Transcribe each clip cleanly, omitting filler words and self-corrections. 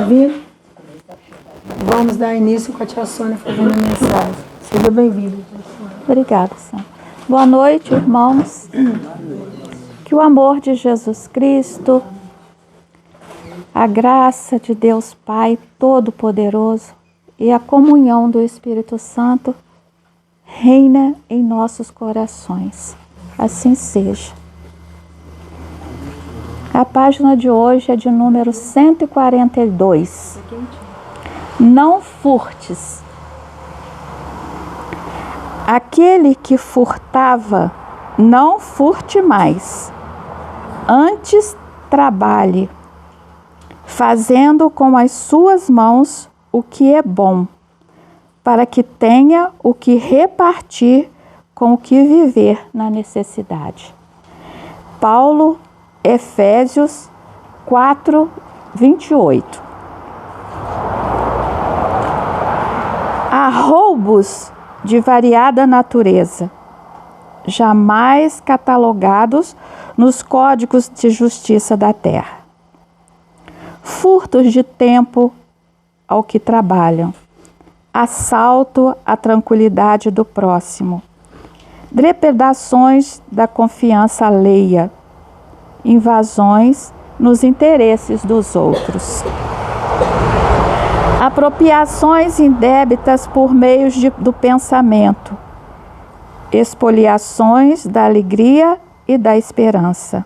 bem-vindo. Vamos dar início com a tia Sônia fazendo a mensagem. Seja bem-vinda. Obrigada, Sônia. Boa noite, irmãos. Que o amor de Jesus Cristo, a graça de Deus Pai Todo-Poderoso e a comunhão do Espírito Santo reina em nossos corações. Assim seja. A página de hoje é de número 142. Não furtes. Aquele que furtava, não furte mais. Antes trabalhe, fazendo com as suas mãos o que é bom, para que tenha o que repartir com o que viver na necessidade. Paulo, Efésios 4, 28. Há roubos de variada natureza, jamais catalogados nos códigos de justiça da terra. Furtos de tempo ao que trabalham, assalto à tranquilidade do próximo, depredações da confiança alheia, invasões nos interesses dos outros. Apropriações indébitas por meios do pensamento, expoliações da alegria e da esperança.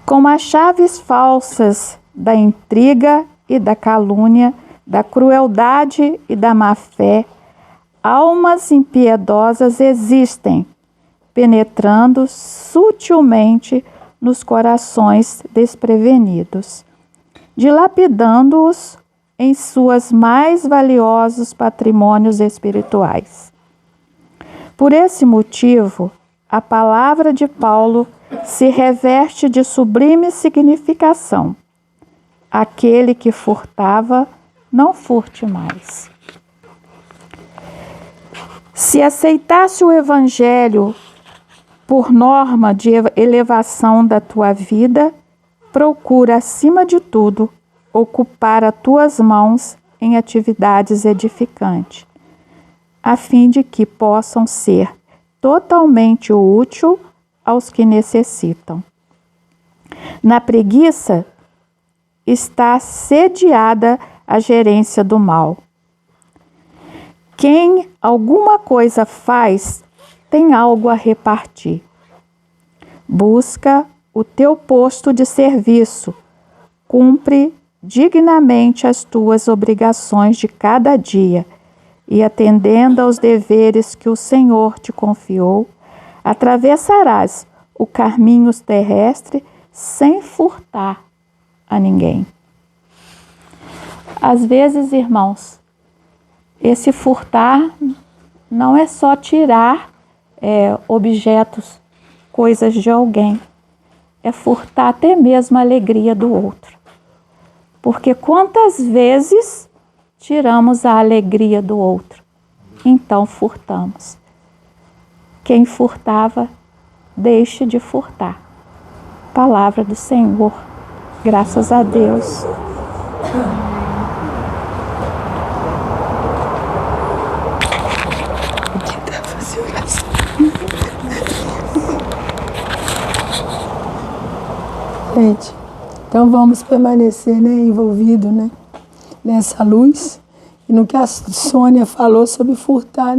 Com as chaves falsas da intriga e da calúnia, da crueldade e da má-fé, almas impiedosas existem, penetrando sutilmente nos corações desprevenidos, dilapidando-os em suas mais valiosos patrimônios espirituais. Por esse motivo, a palavra de Paulo se reveste de sublime significação. Aquele que furtava, não furte mais. Se aceitasse o Evangelho por norma de elevação da tua vida, procura, acima de tudo, ocupar as tuas mãos em atividades edificantes, a fim de que possam ser totalmente útil aos que necessitam. Na preguiça está sediada a gerência do mal. Quem alguma coisa faz, tem algo a repartir. Busca o teu posto de serviço, cumpre dignamente as tuas obrigações de cada dia e, atendendo aos deveres que o Senhor te confiou, atravessarás o caminho terrestre sem furtar a ninguém. Às vezes, irmãos, esse furtar não é só tirar objetos, coisas de alguém. É furtar até mesmo a alegria do outro. Porque quantas vezes tiramos a alegria do outro? Então furtamos. Quem furtava, deixe de furtar. Palavra do Senhor. Graças a Deus. Gente, então vamos permanecer, envolvido, nessa luz. E no que a Sônia falou sobre furtar,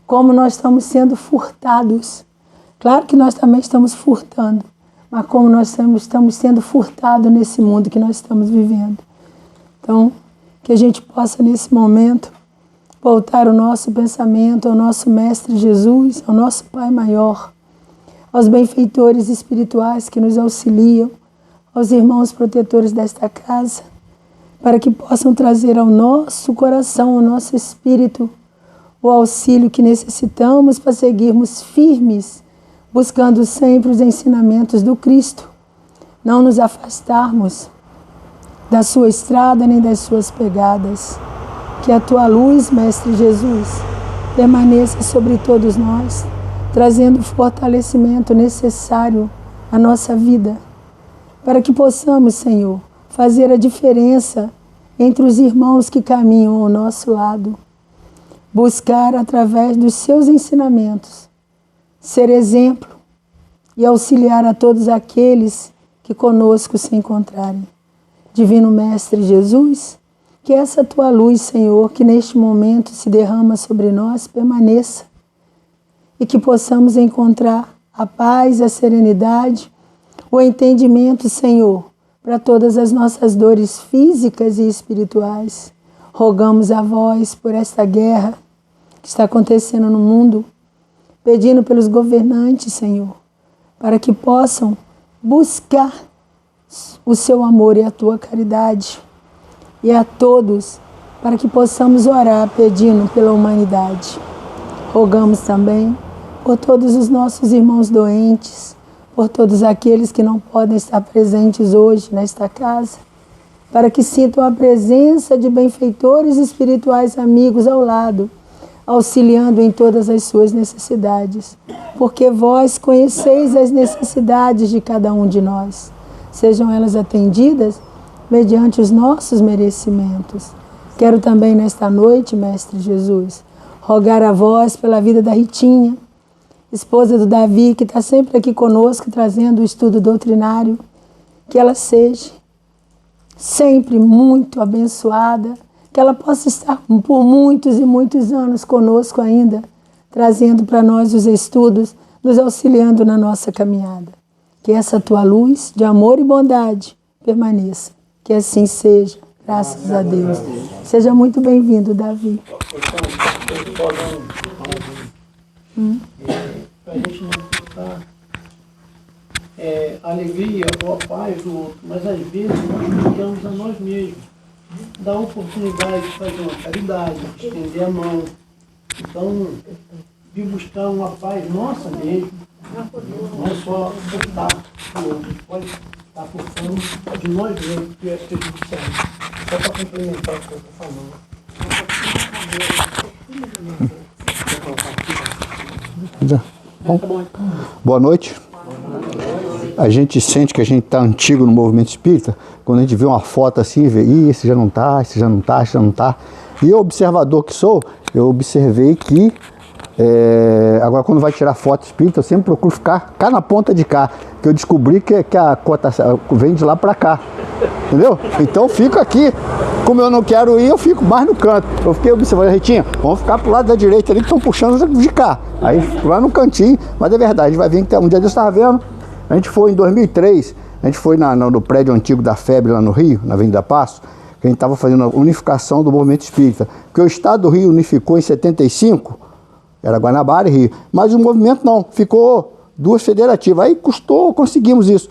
como nós estamos sendo furtados. Claro que nós também estamos furtando, mas como nós estamos sendo furtados nesse mundo que nós estamos vivendo. Então, que a gente possa nesse momento voltar o nosso pensamento ao nosso Mestre Jesus, ao nosso Pai maior, aos benfeitores espirituais que nos auxiliam, aos irmãos protetores desta casa, para que possam trazer ao nosso coração, ao nosso espírito, o auxílio que necessitamos para seguirmos firmes, buscando sempre os ensinamentos do Cristo, não nos afastarmos da sua estrada nem das suas pegadas. Que a tua luz, Mestre Jesus, permaneça sobre todos nós, trazendo o fortalecimento necessário à nossa vida, para que possamos, Senhor, fazer a diferença entre os irmãos que caminham ao nosso lado. Buscar, através dos seus ensinamentos, ser exemplo e auxiliar a todos aqueles que conosco se encontrarem. Divino Mestre Jesus, que essa tua luz, Senhor, que neste momento se derrama sobre nós, permaneça e que possamos encontrar a paz, a serenidade, o entendimento, Senhor, para todas as nossas dores físicas e espirituais. Rogamos a vós por esta guerra que está acontecendo no mundo, pedindo pelos governantes, Senhor, para que possam buscar o seu amor e a tua caridade. E a todos, para que possamos orar pedindo pela humanidade. Rogamos também por todos os nossos irmãos doentes, por todos aqueles que não podem estar presentes hoje nesta casa, para que sintam a presença de benfeitores espirituais amigos ao lado, auxiliando em todas as suas necessidades, porque vós conheceis as necessidades de cada um de nós, sejam elas atendidas mediante os nossos merecimentos. Quero também nesta noite, Mestre Jesus, rogar a vós pela vida da Ritinha, esposa do Davi, que está sempre aqui conosco, trazendo o estudo doutrinário, que ela seja sempre muito abençoada, que ela possa estar por muitos e muitos anos conosco ainda, trazendo para nós os estudos, nos auxiliando na nossa caminhada. Que essa tua luz de amor e bondade permaneça. Que assim seja, graças a Deus. Seja muito bem-vindo, Davi. Para a gente não ficar alegria ou a paz do outro, mas às vezes nós buscamos a nós mesmos. Dá a oportunidade de fazer uma caridade, de estender a mão. Então, de buscar uma paz nossa mesmo, não é só furtar do outro, pode estar furtando de nós mesmos, que é acredito certo. Só para complementar o que eu estou falando. Boa noite. A gente sente que a gente está antigo no movimento espírita, quando a gente vê uma foto assim e vê, esse já não está, esse já não está, esse já não está. E eu, observador que sou, eu observei que, agora quando vai tirar foto espírita, eu sempre procuro ficar cá na ponta de cá, que eu descobri que a cota vem de lá para cá, entendeu? Então eu fico aqui, como eu não quero ir, eu fico mais no canto. Eu fiquei observando, Ritinha, vamos ficar pro lado da direita ali, que estão puxando de cá. Aí lá no cantinho, mas é verdade, vai vir que um dia eu estava vendo, a gente foi em 2003, a gente foi no prédio antigo da FEB lá no Rio, na Avenida Passo, que a gente estava fazendo a unificação do movimento espírita. Porque o Estado do Rio unificou em 75, era Guanabara e Rio, mas o movimento não, ficou duas federativas. Aí conseguimos isso.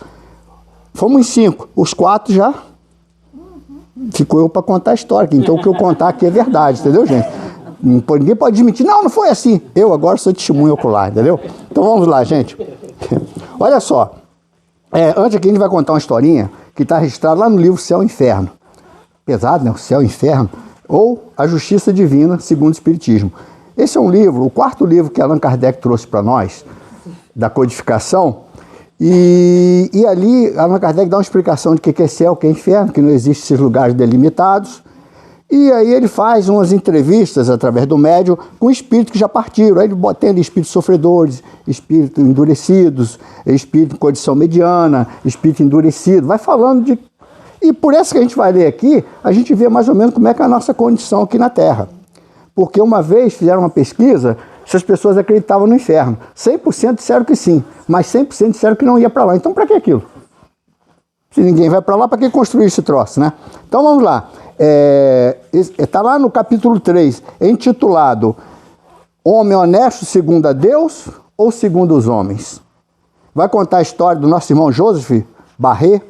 Fomos em 5, os 4 já ficou eu para contar a história. Então o que eu contar aqui é verdade, entendeu, gente? Ninguém pode admitir, não foi assim. Eu agora sou testemunho ocular, entendeu? Então vamos lá, gente. Olha só, antes aqui a gente vai contar uma historinha que está registrada lá no livro Céu e Inferno. Pesado, né? O Céu e Inferno, ou A Justiça Divina, segundo o Espiritismo. Esse é um livro, o 4º livro que Allan Kardec trouxe para nós, da codificação, e ali Allan Kardec dá uma explicação de que é céu, que é inferno, que não existem esses lugares delimitados. E aí ele faz umas entrevistas através do médium com espíritos que já partiram. Aí ele tem ali espíritos sofredores, espíritos endurecidos, espírito em condição mediana, espírito endurecido. Vai falando de... E por isso que a gente vai ler aqui, a gente vê mais ou menos como é que é a nossa condição aqui na Terra. Porque uma vez fizeram uma pesquisa se as pessoas acreditavam no inferno. 100% disseram que sim, mas 100% disseram que não ia para lá. Então para que aquilo? Se ninguém vai para lá, para que construir esse troço, né? Então vamos lá. Está lá no capítulo 3, intitulado Homem Honesto segundo a Deus ou segundo os homens? Vai contar a história do nosso irmão Joseph Barré,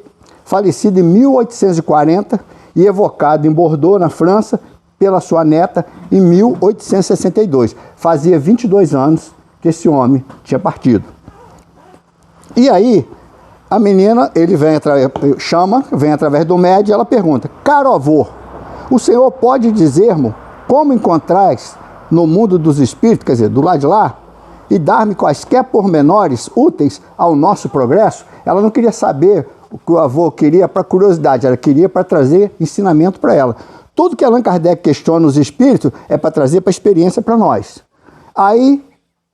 falecido em 1840 e evocado em Bordeaux, na França, pela sua neta em 1862. Fazia 22 anos que esse homem tinha partido. E aí, a menina, ele vem através do médium e ela pergunta: caro avô, o senhor pode dizer-me como encontrais no mundo dos espíritos, quer dizer, do lado de lá, e dar-me quaisquer pormenores úteis ao nosso progresso? Ela não queria saber que o avô queria para curiosidade, ela queria para trazer ensinamento para ela. Tudo que Allan Kardec questiona os espíritos é para trazer para a experiência para nós. Aí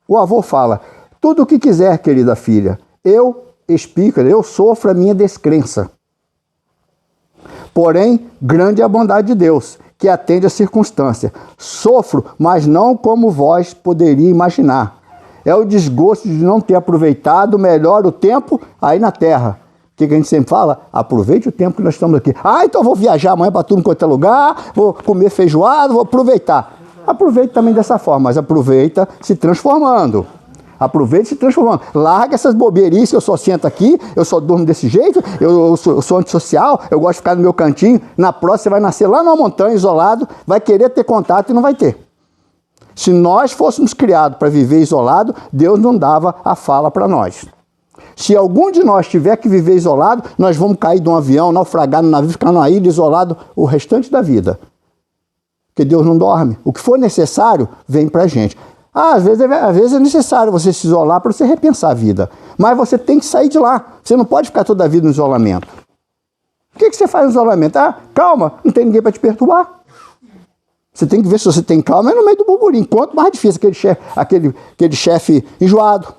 o avô fala, tudo o que quiser, querida filha, eu explico, eu sofro a minha descrença. Porém, grande é a bondade de Deus, que atende à circunstância. Sofro, mas não como vós poderia imaginar. É o desgosto de não ter aproveitado melhor o tempo aí na Terra. O que a gente sempre fala? Aproveite o tempo que nós estamos aqui. Então eu vou viajar amanhã para tudo quanto é lugar, vou comer feijoada, vou aproveitar. Aproveite também dessa forma, mas aproveita se transformando. Aproveite se transformando. Larga essas bobeirices, eu só sento aqui, eu só durmo desse jeito, eu sou antissocial, eu gosto de ficar no meu cantinho. Na próxima você vai nascer lá numa montanha, isolado, vai querer ter contato e não vai ter. Se nós fôssemos criados para viver isolado, Deus não dava a fala para nós. Se algum de nós tiver que viver isolado, nós vamos cair de um avião, naufragar no navio, ficar numa ilha isolado o restante da vida. Porque Deus não dorme. O que for necessário, vem para a gente. Às vezes é necessário você se isolar para você repensar a vida. Mas você tem que sair de lá. Você não pode ficar toda a vida no isolamento. O que você faz no isolamento? Calma, não tem ninguém para te perturbar. Você tem que ver se você tem calma, é no meio do burburinho. Quanto mais difícil aquele chefe enjoado,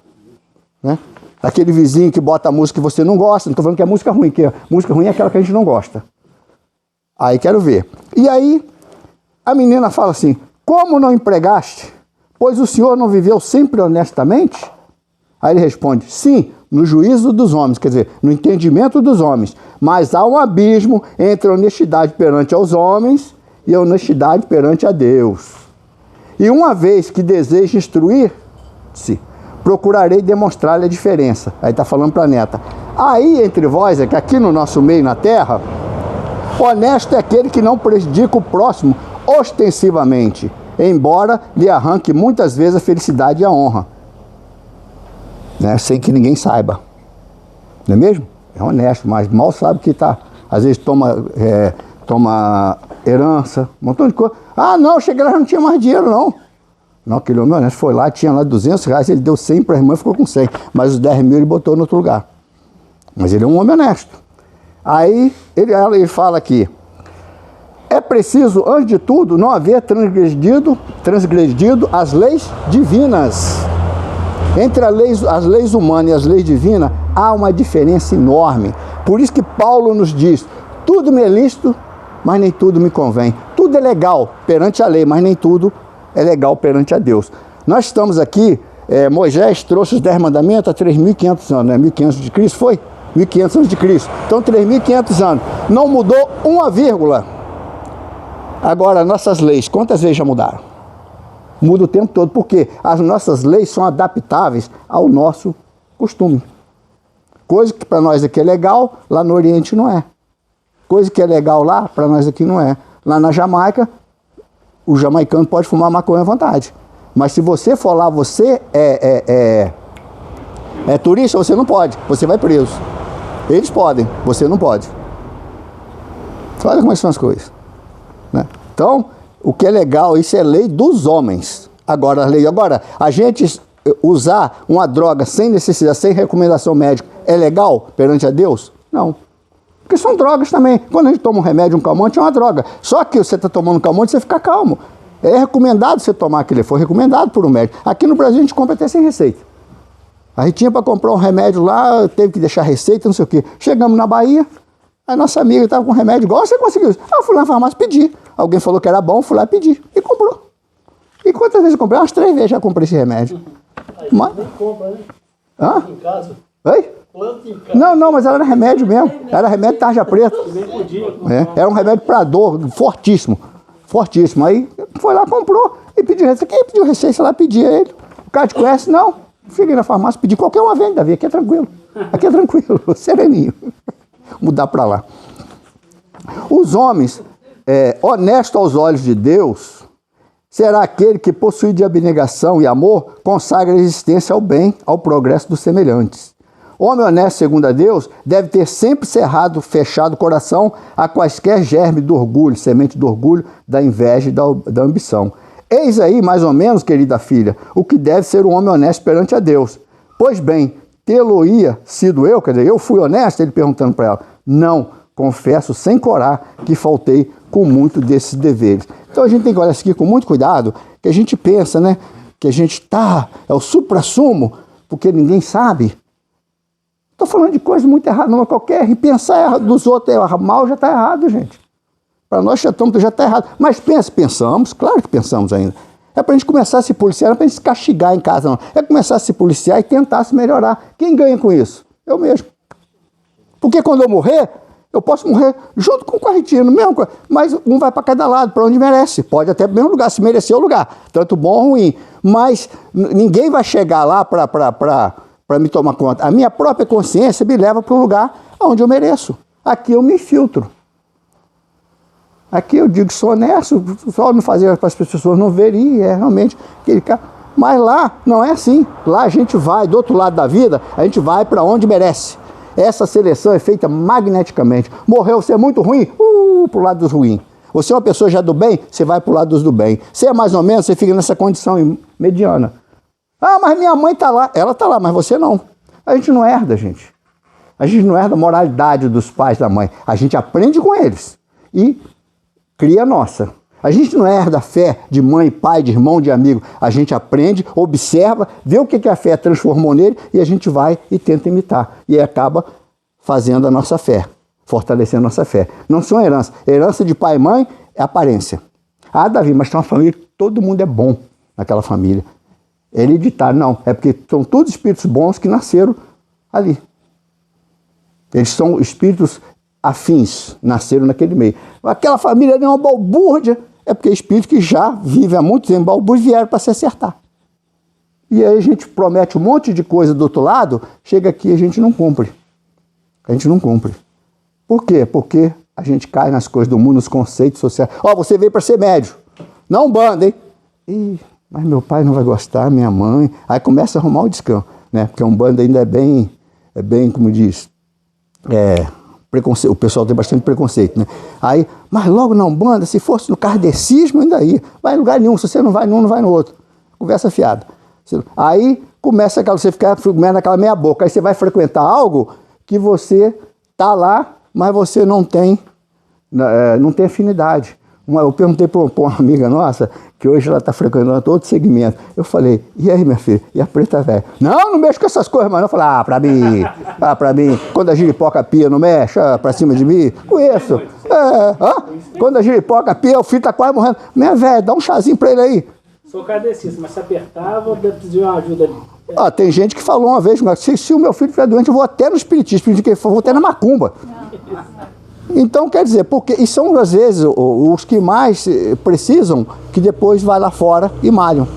né? Aquele vizinho que bota a música que você não gosta. Não estou falando que é música ruim, que música ruim é aquela que a gente não gosta. Aí quero ver. E aí a menina fala assim, como não empregaste? Pois o senhor não viveu sempre honestamente? Aí ele responde, sim, no juízo dos homens, quer dizer, no entendimento dos homens. Mas há um abismo entre a honestidade perante aos homens e a honestidade perante a Deus. E uma vez que deseja instruir-se, procurarei demonstrar-lhe a diferença. Aí está falando para a neta. Aí entre vós, é que aqui no nosso meio na terra, honesto é aquele que não prejudica o próximo ostensivamente, embora lhe arranque muitas vezes a felicidade e a honra, né? Sem que ninguém saiba. Não é mesmo? É honesto, mas mal sabe que está. Às vezes toma herança, um montão de coisa. Não, cheguei lá, não tinha mais dinheiro, não. Não, aquele homem honesto foi lá, tinha lá R$200, ele deu 100 para a irmã e ficou com 100. Mas os 10 mil ele botou em outro lugar. Mas ele é um homem honesto. Aí ele fala aqui, é preciso, antes de tudo, não haver transgredido as leis divinas. Entre as leis humanas e as leis divinas, há uma diferença enorme. Por isso que Paulo nos diz, tudo me é lícito, mas nem tudo me convém. Tudo é legal perante a lei, mas nem tudo é legal perante a Deus. Nós estamos aqui, Moisés trouxe os 10 mandamentos há 3.500 anos, né? 1.500 de Cristo foi? 1.500 anos de Cristo. Então 3.500 anos. Não mudou uma vírgula. Agora, nossas leis, quantas vezes já mudaram? Muda o tempo todo, porque as nossas leis são adaptáveis ao nosso costume. Coisa que para nós aqui é legal, lá no Oriente não é. Coisa que é legal lá, para nós aqui não é. Lá na Jamaica, o jamaicano pode fumar maconha à vontade. Mas se você for lá, você é turista, você não pode, você vai preso. Eles podem, você não pode. Olha como são as coisas. Né? Então, o que é legal, isso é lei dos homens. Agora, a gente usar uma droga sem necessidade, sem recomendação médica, é legal perante a Deus? Não. Porque são drogas também. Quando a gente toma um remédio, um calmante, é uma droga. Só que você está tomando um calmante, você fica calmo. É recomendado você tomar aquele, foi recomendado por um médico. Aqui no Brasil a gente compra até sem receita. A gente tinha para comprar um remédio lá, teve que deixar receita, não sei o quê. Chegamos na Bahia, a nossa amiga estava com um remédio igual, você conseguiu isso? Eu fui lá na farmácia pedir. Alguém falou que era bom, fui lá pedir. E comprou. E quantas vezes eu comprei? Umas 3 vezes já comprei esse remédio. Mas... Nem compra, né? Hã? Em casa. Oi? Planta em casa. Não, mas era remédio mesmo. Era remédio tarja preta. Nem podia. Era um remédio para dor, fortíssimo. Fortíssimo. Aí foi lá, comprou e pediu receita. Quem pediu receita lá, pedia ele. O cara te conhece? Não. Fiquei na farmácia, pedi qualquer uma venda, Davi. Aqui é tranquilo. Aqui é tranquilo, sereninho. Mudar para lá. Os homens, honestos aos olhos de Deus, será aquele que, possuído de abnegação e amor, consagra a existência ao bem, ao progresso dos semelhantes. Homem honesto, segundo a Deus, deve ter sempre fechado o coração a quaisquer germes do orgulho, semente do orgulho, da inveja e da ambição. Eis aí, mais ou menos, querida filha, o que deve ser um homem honesto perante a Deus. Pois bem, tê-lo-ia sido eu, quer dizer, eu fui honesto, ele perguntando para ela. Não, confesso sem corar que faltei com muito desses deveres. Então a gente tem que olhar isso aqui com muito cuidado, que a gente pensa, né, que a gente é o supra-sumo, porque ninguém sabe. Estou falando de coisa muito errada, não é qualquer, e pensar dos outros mal já está errado, gente. Para nós já está errado. Mas pensamos, claro que pensamos ainda. É para a gente começar a se policiar, não é para a gente se castigar em casa, não. É começar a se policiar e tentar se melhorar. Quem ganha com isso? Eu mesmo. Porque quando eu morrer, eu posso morrer junto com o quarretino, mesmo, mas um vai para cada lado, para onde merece. Pode até para o mesmo lugar, se merecer o lugar, tanto bom ou ruim. Mas ninguém vai chegar lá para me tomar conta. A minha própria consciência me leva para o lugar onde eu mereço. Aqui eu me filtro. Aqui eu digo que sou honesto, só não fazer para as pessoas não verem, é realmente aquele cara. Mas lá não é assim. Lá a gente vai, do outro lado da vida, a gente vai para onde merece. Essa seleção é feita magneticamente. Morreu, você é muito ruim, para o lado dos ruins. Você é uma pessoa já do bem, você vai para o lado dos do bem. Você é mais ou menos, você fica nessa condição mediana. Ah, mas minha mãe está lá. Ela está lá, mas você não. A gente não herda, gente. A gente não herda a moralidade dos pais da mãe. A gente aprende com eles e cria a nossa. A gente não herda a fé de mãe, pai, de irmão, de amigo. A gente aprende, observa, vê o que a fé transformou nele e a gente vai e tenta imitar. E acaba fazendo a nossa fé, fortalecendo a nossa fé. Não são herança. Herança de pai e mãe é aparência. Ah, Davi, mas tem uma família que todo mundo é bom naquela família. É hereditário. Não, é porque são todos espíritos bons que nasceram ali. Eles são espíritos afins, nasceram naquele meio. Aquela família é uma balbúrdia, é porque espíritos que já vivem há muito tempo em balbúrdia vieram para se acertar. E aí a gente promete um monte de coisa do outro lado, chega aqui e a gente não cumpre. A gente não cumpre. Por quê? Porque a gente cai nas coisas do mundo, nos conceitos sociais. Ó, você veio para ser médio. Não banda, hein? Ih, mas meu pai não vai gostar, minha mãe. Aí começa a arrumar o descanso, né? Porque um bando ainda é bem, como diz, preconceito. O pessoal tem bastante preconceito, né? Aí, mas logo na Umbanda, se fosse no kardecismo, ainda ia. Vai em lugar nenhum, se você não vai num, não vai no outro. Conversa fiada. Aí começa você ficar naquela meia boca. Aí você vai frequentar algo que você tá lá, mas você não tem afinidade. Eu perguntei para uma amiga nossa, que hoje ela está frequentando outro segmento. Eu falei, e aí, minha filha? E a preta velha? Não mexe com essas coisas, mas não. Eu falei, para mim, quando a giripoca pia, não mexe, para cima de mim? Conheço. Quando a giripoca pia, o filho está quase morrendo. Minha velha, dá um chazinho para ele aí. Sou kardecista, mas se apertava, eu preciso de uma ajuda ali. Tem gente que falou uma vez, se o meu filho estiver doente, eu vou até no espiritismo, vou até na macumba. Então, quer dizer, e são às vezes os que mais precisam, que depois vai lá fora e malham.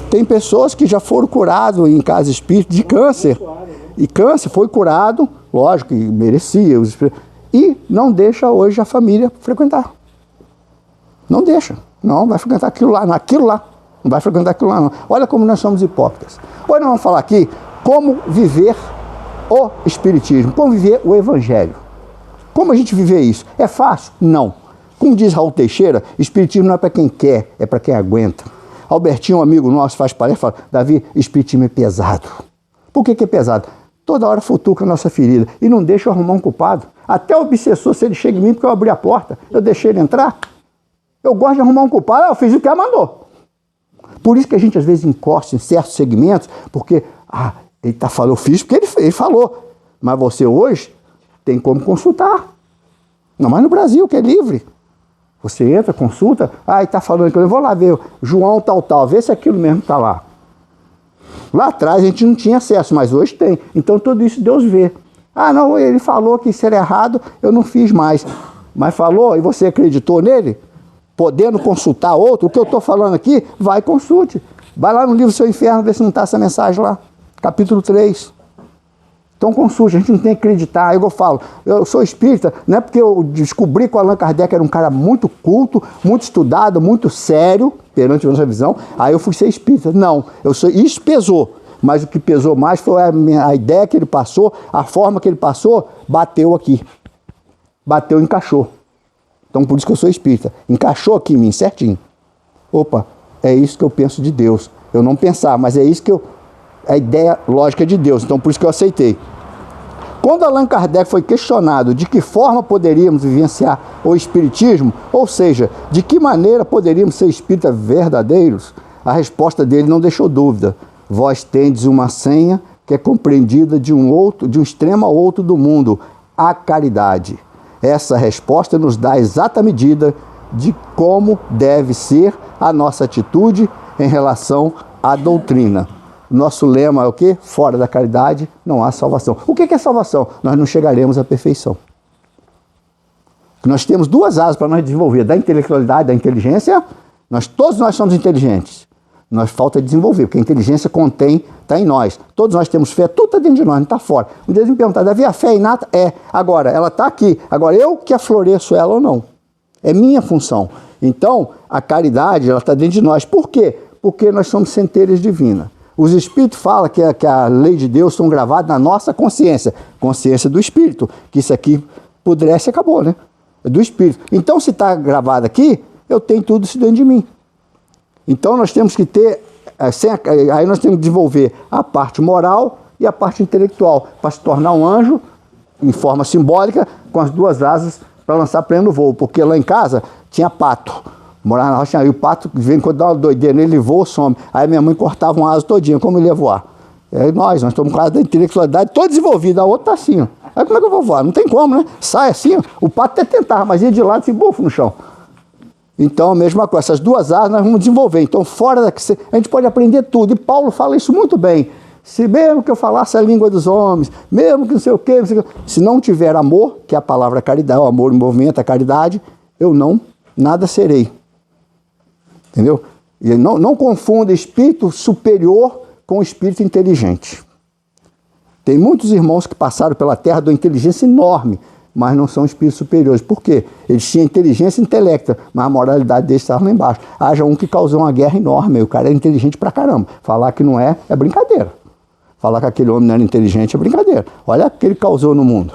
Tem pessoas que já foram curadas em casa espírita de câncer. E câncer foi curado, lógico, que merecia. E não deixa hoje a família frequentar. Não deixa. Não, vai frequentar aquilo lá. Não vai frequentar aquilo lá, não. Olha como nós somos hipócritas. Hoje nós vamos falar aqui como viver o Espiritismo, como viver o Evangelho. Como a gente viver isso? É fácil? Não. Como diz Raul Teixeira, Espiritismo não é para quem quer, é para quem aguenta. Albertinho, um amigo nosso, faz palestra, fala, Davi, Espiritismo é pesado. Por que é pesado? Toda hora futuca a nossa ferida e não deixa eu arrumar um culpado. Até o obsessor, se ele chega em mim porque eu abri a porta, eu deixei ele entrar. Eu gosto de arrumar um culpado, eu fiz o que ela mandou. Por isso que a gente às vezes encosta em certos segmentos, porque, ele está falando, eu fiz porque ele falou. Mas você hoje tem como consultar. Não, mas no Brasil, que é livre. Você entra, consulta, ele está falando que eu vou lá ver, João tal, vê se aquilo mesmo está lá. Lá atrás a gente não tinha acesso, mas hoje tem. Então tudo isso Deus vê. Não, ele falou que isso era errado, eu não fiz mais. Mas falou e você acreditou nele? Podendo consultar outro, o que eu estou falando aqui, vai e consulte. Vai lá no livro Seu Inferno, ver se não está essa mensagem lá. Capítulo 3. Então consulte, a gente não tem que acreditar. Eu falo, eu sou espírita, não é porque eu descobri que o Allan Kardec era um cara muito culto, muito estudado, muito sério, perante a nossa visão, aí eu fui ser espírita. Não, isso pesou, mas o que pesou mais foi a ideia que ele passou, a forma que ele passou, bateu aqui. Bateu, encaixou. Então por isso que eu sou espírita. Encaixou aqui em mim, certinho. Opa, é isso que eu penso de Deus. Eu não pensar, mas é isso que eu a ideia lógica de Deus. Então, por isso que eu aceitei. Quando Allan Kardec foi questionado de que forma poderíamos vivenciar o espiritismo, ou seja, de que maneira poderíamos ser espíritas verdadeiros, a resposta dele não deixou dúvida. Vós tendes uma senha que é compreendida de um extremo ao outro do mundo, a caridade. Essa resposta nos dá a exata medida de como deve ser a nossa atitude em relação à doutrina. Nosso lema é o quê? Fora da caridade não há salvação. O que é salvação? Nós não chegaremos à perfeição. Nós temos duas asas para nós desenvolver, da intelectualidade, da inteligência. Todos nós somos inteligentes. Nós falta desenvolver, porque a inteligência está em nós. Todos nós temos fé, tudo está dentro de nós, não está fora. Um dia eles me perguntaram, Davi, a fé inata? É. Agora, ela está aqui. Agora, eu que afloresço ela ou não. É minha função. Então, a caridade, ela está dentro de nós. Por quê? Porque nós somos centelhas divinas. Os Espíritos falam que a lei de Deus estão gravadas na nossa consciência. Consciência do Espírito. Que isso aqui pudesse, acabou, né? É do Espírito. Então, se está gravado aqui, eu tenho tudo isso dentro de mim. Então, nós temos que ter... Aí nós temos que desenvolver a parte moral e a parte intelectual. Para se tornar um anjo, em forma simbólica, com as duas asas para lançar pleno voo. Porque lá em casa tinha pato. Morava na roça, aí o pato vem quando dá uma doideira nele, ele voa, some. Aí minha mãe cortava um asa todinha, como ele ia voar? E aí nós estamos com a da intelectualidade toda desenvolvida, a outra tá assim, ó. Aí como é que eu vou voar? Não tem como, né? Sai assim, ó. O pato até tentava, mas ia de lado assim, bufo no chão. Então, a mesma coisa, essas duas asas nós vamos desenvolver. Então, fora daqui, a gente pode aprender tudo. E Paulo fala isso muito bem. Se mesmo que eu falasse a língua dos homens, mesmo que não sei o quê, se não tiver amor, que é a palavra caridade, o amor em movimento, a caridade, eu nada serei. Entendeu? E não confunda espírito superior com espírito inteligente. Tem muitos irmãos que passaram pela terra de uma inteligência enorme, mas não são espíritos superiores. Por quê? Eles tinham inteligência intelecta, mas a moralidade deles estava lá embaixo. Haja um que causou uma guerra enorme, o cara é inteligente pra caramba. Falar que não é brincadeira. Falar que aquele homem não era inteligente é brincadeira. Olha o que ele causou no mundo.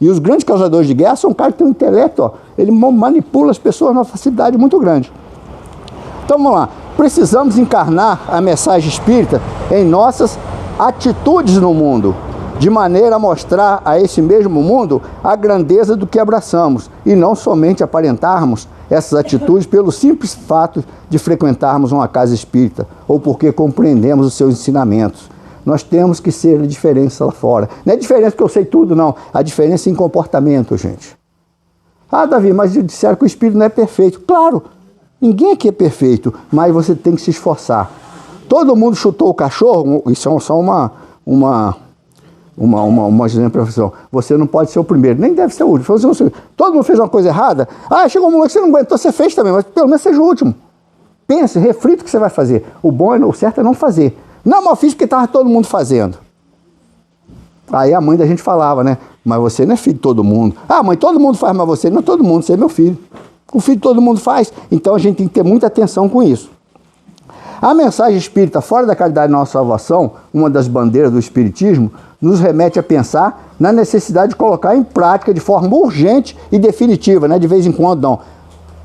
E os grandes causadores de guerra são caras que têm um intelecto, ó, ele manipula as pessoas numa facilidade muito grande. Então vamos lá, precisamos encarnar a mensagem espírita em nossas atitudes no mundo, de maneira a mostrar a esse mesmo mundo a grandeza do que abraçamos, e não somente aparentarmos essas atitudes pelo simples fato de frequentarmos uma casa espírita, ou porque compreendemos os seus ensinamentos. Nós temos que ser a diferença lá fora. Não é diferença que eu sei tudo, não. A diferença em comportamento, gente. Ah, Davi, mas disseram que o espírito não é perfeito. Claro, ninguém aqui é perfeito, mas você tem que se esforçar. Todo mundo chutou o cachorro, isso é só uma exemplificação. Você não pode ser o primeiro, nem deve ser o último. Todo mundo fez uma coisa errada. Ah, chegou um momento que você não aguentou, você fez também, mas pelo menos seja o último. Pense, reflita o que você vai fazer. O certo é não fazer. Não, mas eu fiz porque estava todo mundo fazendo. Aí a mãe da gente falava, né? Mas você não é filho de todo mundo. Ah, mãe, todo mundo faz, mas você não é todo mundo, você é meu filho. O filho de todo mundo faz. Então a gente tem que ter muita atenção com isso. A mensagem espírita, fora da caridade e nossa salvação, uma das bandeiras do espiritismo, nos remete a pensar na necessidade de colocar em prática de forma urgente e definitiva, né? De vez em quando, não.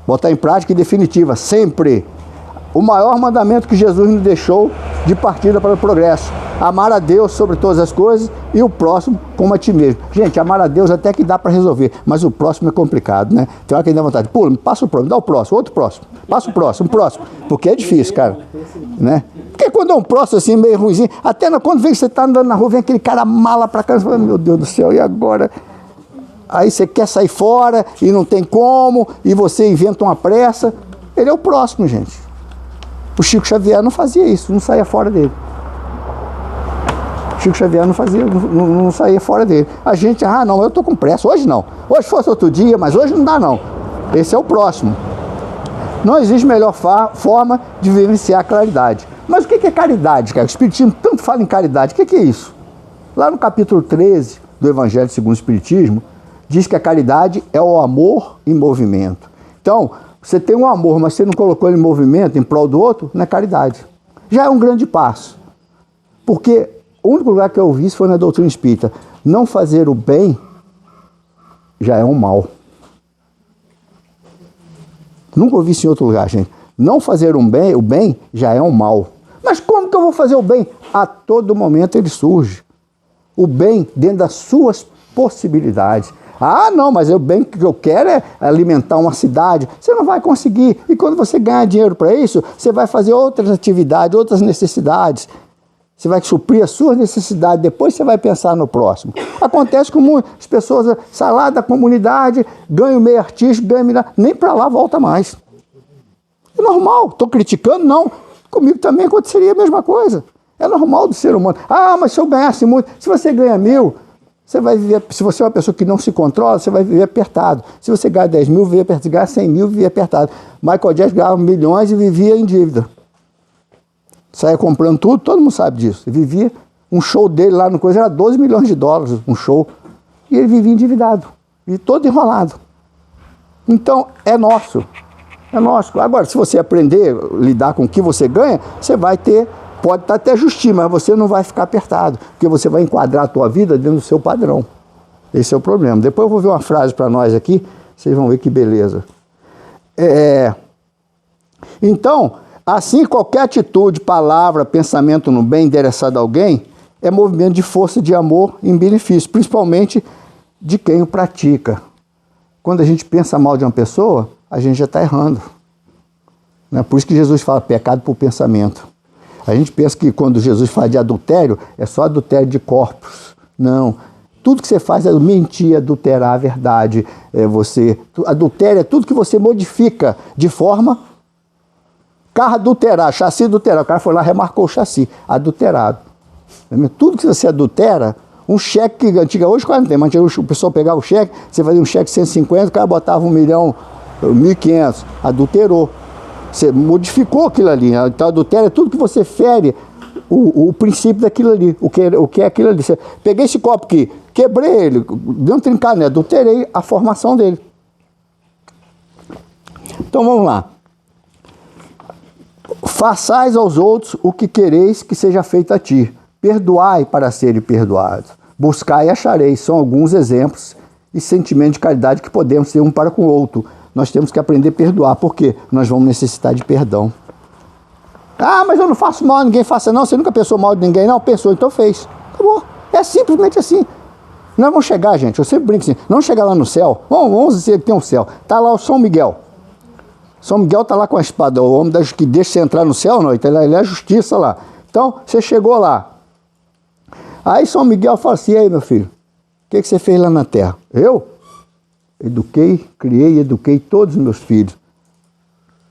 Botar em prática e definitiva, sempre. O maior mandamento que Jesus nos deixou de partida para o progresso. Amar a Deus sobre todas as coisas e o próximo como a ti mesmo. Gente, amar a Deus até que dá para resolver, mas o próximo é complicado, né? Tem hora que dá vontade. Pula, passa o próximo, dá o próximo, outro próximo. Passa o próximo, porque é difícil, cara. Né? Porque quando é um próximo assim, meio ruimzinho, até quando vem que você está andando na rua, vem aquele cara mala para casa, fala, meu Deus do céu, e agora? Aí você quer sair fora e não tem como, e você inventa uma pressa. Ele é o próximo, gente. O Chico Xavier não fazia isso, não saía fora dele. Chico Xavier não saía fora dele. A gente, não, eu estou com pressa, hoje não. Hoje fosse outro dia, mas hoje não dá não. Esse é o próximo. Não existe melhor forma de vivenciar a claridade. Mas o que é caridade, cara? O Espiritismo tanto fala em caridade, o que é isso? Lá no capítulo 13 do Evangelho segundo o Espiritismo, diz que a caridade é o amor em movimento. Então, você tem um amor, mas você não colocou ele em movimento em prol do outro, não é caridade. Já é um grande passo. Porque o único lugar que eu ouvi isso foi na doutrina espírita. Não fazer o bem já é um mal. Nunca ouvi isso em outro lugar, gente. Não fazer o bem já é um mal. Mas como que eu vou fazer o bem? A todo momento ele surge. O bem dentro das suas possibilidades. Ah, não, mas o bem que eu quero é alimentar uma cidade. Você não vai conseguir. E quando você ganhar dinheiro para isso, você vai fazer outras atividades, outras necessidades. Você vai suprir as suas necessidades, depois você vai pensar no próximo. Acontece com muitas pessoas, sai lá da comunidade, ganha o meio artístico, nem para lá volta mais. É normal, estou criticando? Não. Comigo também aconteceria a mesma coisa. É normal do ser humano. Ah, mas se eu ganhasse muito, se você ganha 1.000, você vai viver, se você é uma pessoa que não se controla, você vai viver apertado. Se você ganha 10 mil, vive apertado. Se ganhar 100 mil, vive apertado. Michael Jackson ganhava milhões e vivia em dívida. Saia comprando tudo, todo mundo sabe disso. Ele vivia, um show dele lá no coisa era 12 milhões de dólares, um show. E ele vivia endividado, e todo enrolado. Então, é nosso. É nosso. Agora, se você aprender a lidar com o que você ganha, você vai ter, pode estar até justinho, mas você não vai ficar apertado, porque você vai enquadrar a tua vida dentro do seu padrão. Esse é o problema. Depois eu vou ver uma frase para nós aqui, vocês vão ver que beleza. Então, assim, qualquer atitude, palavra, pensamento no bem endereçado a alguém é movimento de força de amor em benefício, principalmente de quem o pratica. Quando a gente pensa mal de uma pessoa, a gente já está errando. Né? Por isso que Jesus fala pecado por pensamento. A gente pensa que quando Jesus fala de adultério, é só adultério de corpos. Não. Tudo que você faz é mentir, adulterar a verdade. Adultério é tudo que você modifica de forma... Carro adulterar, chassi adulterar. O cara foi lá e remarcou o chassi. Adulterado. Tudo que você adultera, um cheque que antiga hoje quase não tem, mas o pessoal pegava o cheque, você fazia um cheque de 150, o cara botava 1 milhão, 1.500, adulterou. Você modificou aquilo ali. Então, adultério é tudo que você fere o princípio daquilo ali, o que é aquilo ali. Peguei esse copo aqui, quebrei ele, dei um trincado, né? Adulterei a formação dele. Então, vamos lá. Façais aos outros o que quereis que seja feito a ti. Perdoai para serem perdoados. Buscai e achareis. São alguns exemplos e sentimentos de caridade que podemos ter um para com o outro. Nós temos que aprender a perdoar. Por quê? Nós vamos necessitar de perdão. Ah, mas eu não faço mal, ninguém faça não. Você nunca pensou mal de ninguém? Não, pensou, então fez. Acabou. É simplesmente assim. Nós vamos chegar, gente, eu sempre brinco assim, não vamos chegar lá no céu. Vamos dizer que tem um céu. Está lá o São Miguel. São Miguel está lá com a espada, o homem que deixa você entrar no céu, não, ele é a justiça lá. Então, você chegou lá. Aí São Miguel fala assim, e aí, meu filho, o que você fez lá na terra? Eu? Eduquei, criei e eduquei todos os meus filhos. O